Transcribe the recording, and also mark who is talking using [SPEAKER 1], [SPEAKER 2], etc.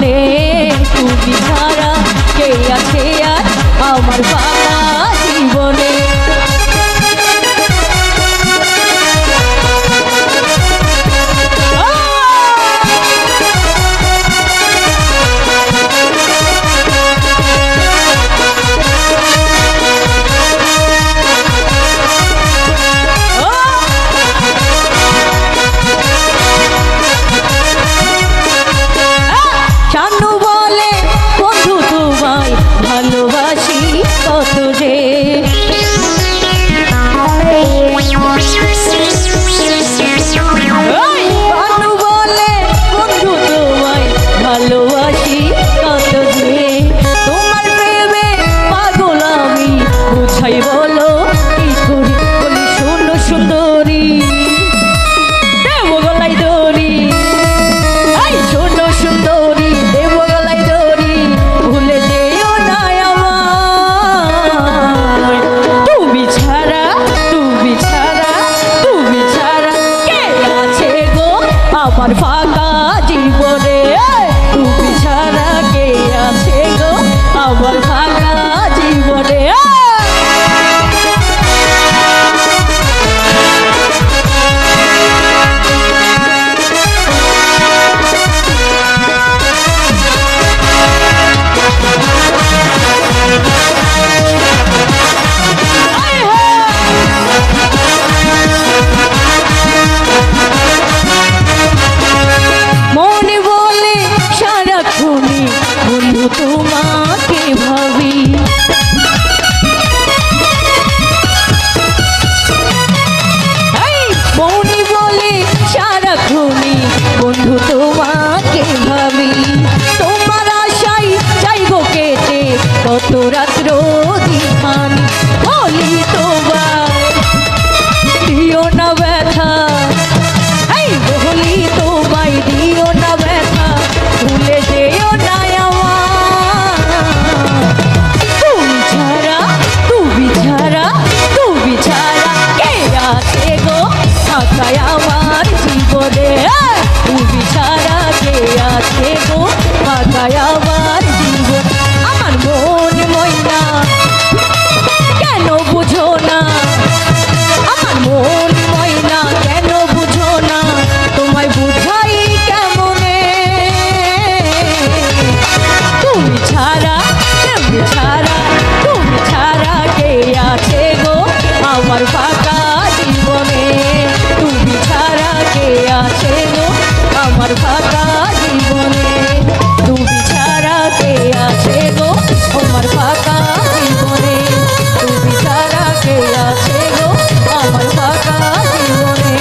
[SPEAKER 1] জীবনে তুমি ছাড়া কে আছে আর আমার ফাঁকা জীবনে। ভালোবাসি কত যে বানু বলে বন্ধু তোমায় ভালোবাসি কত যে তোমার প্রেমে পাগল আমি বুঝাই বলো কি করি বলি শোনো সুন্দরী দেব গলাই দড়ি শোনো সুন্দরী দেব গলাই দড়ি ভুলে যেও না তুমি ছাড়া কে আছে গো আমার ফাঁকা জীবনে তুমি ছাড়া কে আছে গো আমার ফাঁকা জীবনে। তোমাকে ভাবি মৌনি বলে সারাক্ষণই বন্ধু তোমাকে ভাবি তোমার আশাই যাইগো কেটে কত রাত্র দিখানি বলি তোমার দিও না ব্যথা বলি তোমায় দিও না ব্যথা ভুলে যেও না আমার জীবনে তুমি ছাড়া কে আছে গো ফাঁকায় আমার জীবন। আমার মন ময়না কেন বুঝো না আমার মন ময়না কেন বুঝো না তোমায় বুঝাই কেমনে তুমি ছাড়া কে আছে গো আমার ফাঁকা জীবনে তুমি ছাড়া কে আছে গো আমার ফাঁকা জীবনে তুমি ছাড়া কে আছে গো আমার ফাঁকা জীবনে তুমি ছাড়া কে আছে গো আমার ফাঁকা জীবনে।